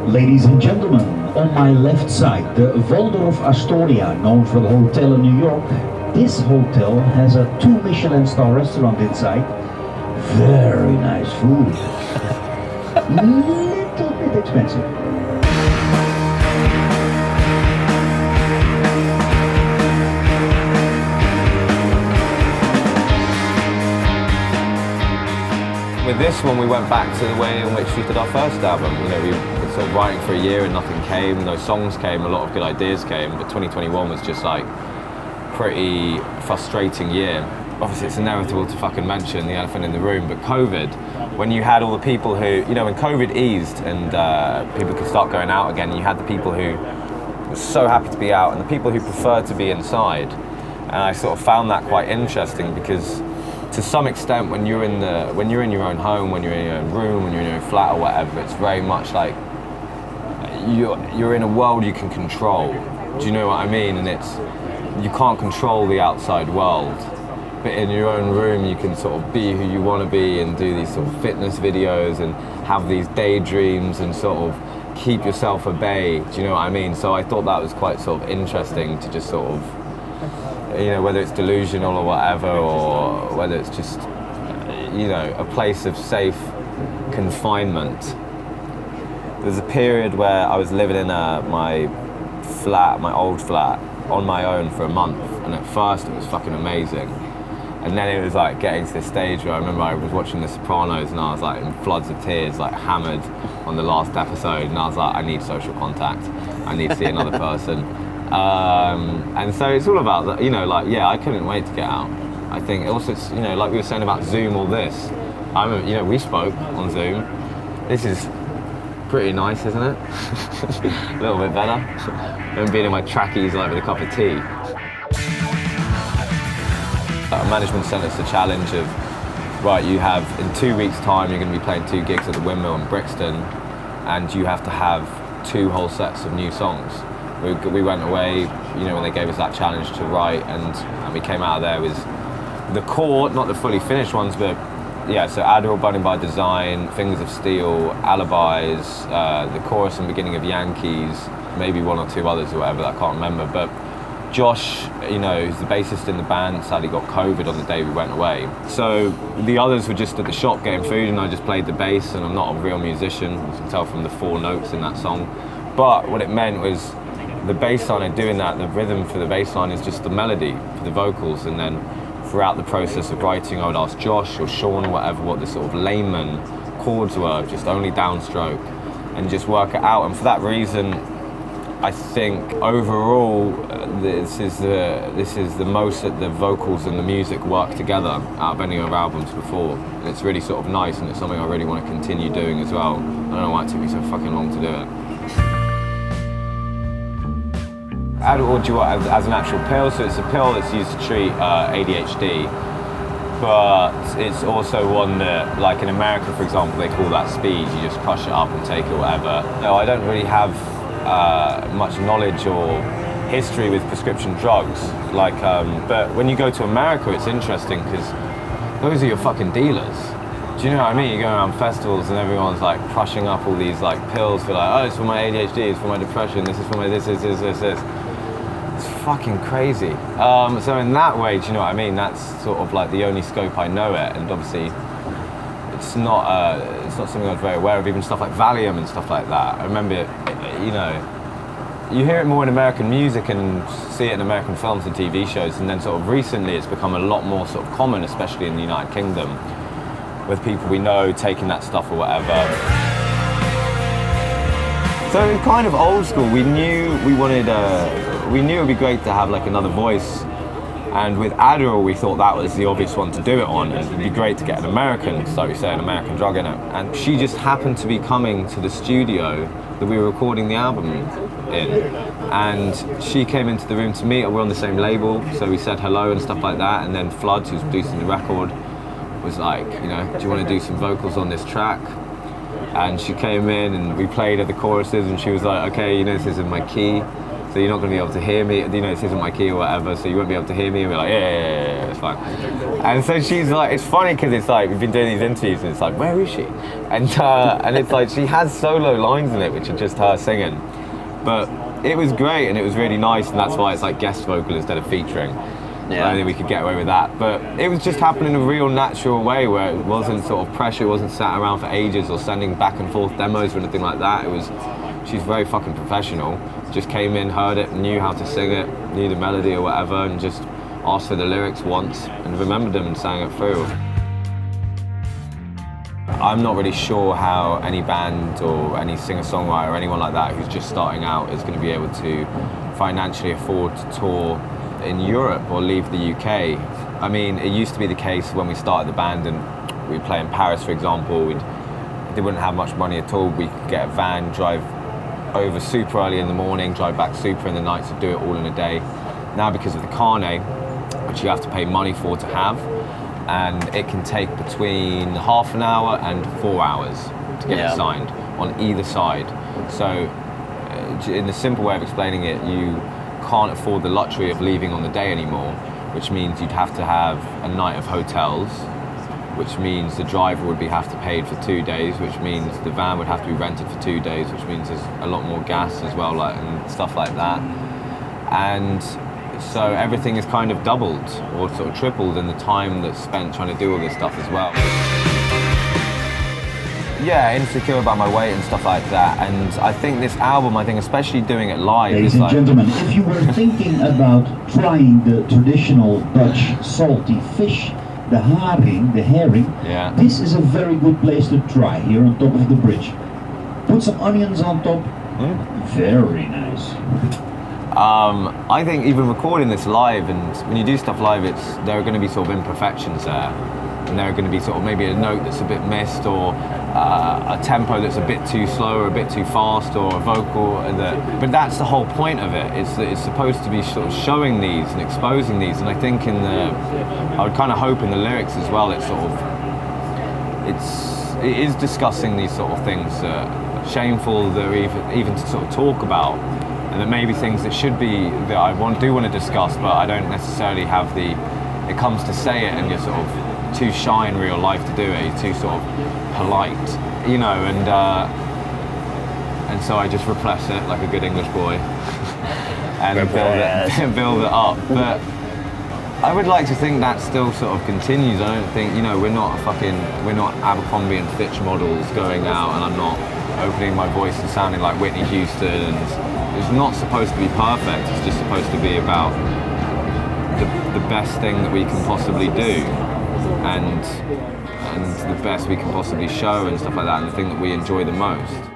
Ladies and gentlemen, on my left side, the Waldorf Astoria, known for the hotel in New York. This hotel has a 2 Michelin star restaurant inside. Very nice food. Little bit expensive. With this one, we went back to the way in which we did our first album. You know, we were sort of writing for a year and nothing came. No songs came, a lot of good ideas came, but 2021 was just like pretty frustrating year. Obviously, it's inevitable to fucking mention the elephant in the room, but COVID, when you had all the people who, you know, when COVID eased and people could start going out again, you had the people who were so happy to be out and the people who preferred to be inside. And I sort of found that quite interesting because to some extent, when you're in your own home, when you're in your own room, when you're in your own flat or whatever, it's very much like you're in a world you can control. Do you know what I mean? And you can't control the outside world, but in your own room you can sort of be who you want to be and do these sort of fitness videos and have these daydreams and sort of keep yourself at bay. Do you know what I mean? So I thought that was quite sort of interesting to just sort of, you know, whether it's delusional or whatever, or whether it's just, you know, a place of safe confinement. There's a period where I was living in my old flat, on my own for a month, and at first it was fucking amazing. And then it was like getting to this stage where I remember I was watching the Sopranos and I was like in floods of tears, like hammered on the last episode, and I was like, I need social contact, I need to see another person. And so it's all about that, you know, like, yeah, I couldn't wait to get out. I think also, it's, you know, like we were saying about Zoom or this, I remember, you know, we spoke on Zoom. This is pretty nice, isn't it? A little bit better. Than being in my trackies like with a cup of tea. Management sent us the challenge of, right, you have, in 2 weeks' time, you're going to be playing 2 gigs at the Windmill in Brixton, and you have to have 2 whole sets of new songs. We went away, you know, when they gave us that challenge to write, and we came out of there with the core, not the fully finished ones, but yeah, so Adderall, Burning by Design, Fingers of Steel, Alibis, the chorus and beginning of Yankees, maybe 1 or 2 others or whatever, I can't remember, but Josh, you know, who's the bassist in the band, sadly got COVID on the day we went away. So the others were just at the shop getting food and I just played the bass, and I'm not a real musician, you can tell from the 4 notes in that song. But what it meant was the bass line and doing that, the rhythm for the bass line is just the melody for the vocals, and then throughout the process of writing I would ask Josh or Sean or whatever what the sort of layman chords were, just only downstroke, and just work it out. And for that reason, I think overall this is the most that the vocals and the music work together out of any of our albums before. And it's really sort of nice, and it's something I really want to continue doing as well. I don't know why it took me so fucking long to do it. Adderall as an actual pill, so it's a pill that's used to treat ADHD, but it's also one that, like in America for example, they call that speed, you just crush it up and take it or whatever. No, I don't really have much knowledge or history with prescription drugs, like, but when you go to America it's interesting because those are your fucking dealers. Do you know what I mean? You go around festivals and everyone's like crushing up all these like pills for like, oh, it's for my ADHD, it's for my depression, this is for my this. It's fucking crazy. So in that way, do you know what I mean? That's sort of like the only scope I know it, and obviously it's not something I was very aware of, even stuff like Valium and stuff like that. I remember, you know, you hear it more in American music and see it in American films and TV shows, and then sort of recently it's become a lot more sort of common, especially in the United Kingdom, with people we know taking that stuff or whatever. So it's kind of old school. We knew it would be great to have like another voice, and with Adderall we thought that was the obvious one to do it on, and it'd be great to get an American, so we say an American drug in it. And she just happened to be coming to the studio that we were recording the album in, and she came into the room to meet. We're on the same label, so we said hello and stuff like that, and then Flood, who's producing the record, was like, you know, do you want to do some vocals on this track? And she came in and we played at the choruses, and she was like, okay, you know, this is in my key. So you're not going to be able to hear me, you know, this isn't my key or whatever, so you won't be able to hear me and be like, yeah, it's fine. And so she's like, it's funny because it's like, we've been doing these interviews and it's like, where is she? And it's like, she has solo lines in it, which are just her singing. But it was great and it was really nice, and that's why it's like guest vocal instead of featuring. Yeah. I think we could get away with that. But it was just happening in a real natural way where it wasn't sort of pressure, it wasn't sat around for ages or sending back and forth demos or anything like that. It was, she's very fucking professional. Just came in, heard it, knew how to sing it, knew the melody or whatever, and just asked for the lyrics once and remembered them and sang it through. I'm not really sure how any band or any singer-songwriter or anyone like that who's just starting out is going to be able to financially afford to tour in Europe or leave the UK. I mean, it used to be the case when we started the band and we'd play in Paris, for example, they wouldn't have much money at all. We could get a van, drive over super early in the morning, drive back super in the night to do it all in a day. Now because of the carnet, which you have to pay money for to have, and it can take between half an hour and 4 hours to get it signed on either side. So in the simple way of explaining it, you can't afford the luxury of leaving on the day anymore, which means you'd have to have a night of hotels, which means the driver would have to pay for 2 days, which means the van would have to be rented for 2 days, which means there's a lot more gas as well, like, and stuff like that. And so everything is kind of doubled or sort of tripled in the time that's spent trying to do all this stuff as well. Yeah, insecure about my weight and stuff like that. And I think this album, especially doing it live, ladies and gentlemen, if you were thinking about trying the traditional Dutch salty fish, the haring, the herring, this is a very good place to try here on top of the bridge. Put some onions on top. Very nice. I think even recording this live, and when you do stuff live, there are going to be sort of imperfections there. And there are going to be sort of maybe a note that's a bit missed, or a tempo that's a bit too slow or a bit too fast, or a vocal but that's the whole point of it. It's supposed to be sort of showing these and exposing these, and I think I would kind of hope in the lyrics as well, it is discussing these sort of things shameful that even to sort of talk about, and that maybe things that I do want to discuss, but I don't necessarily have it comes to say it and you're sort of too shy in real life to do it, you're too sort of polite, you know, and so I just repress it like a good English boy and build it up. But I would like to think that still sort of continues. I don't think, you know, we're not Abercrombie and Fitch models going out, and I'm not opening my voice and sounding like Whitney Houston, and it's not supposed to be perfect, it's just supposed to be about the best thing that we can possibly do, and the best we can possibly show and stuff like that, and the thing that we enjoy the most.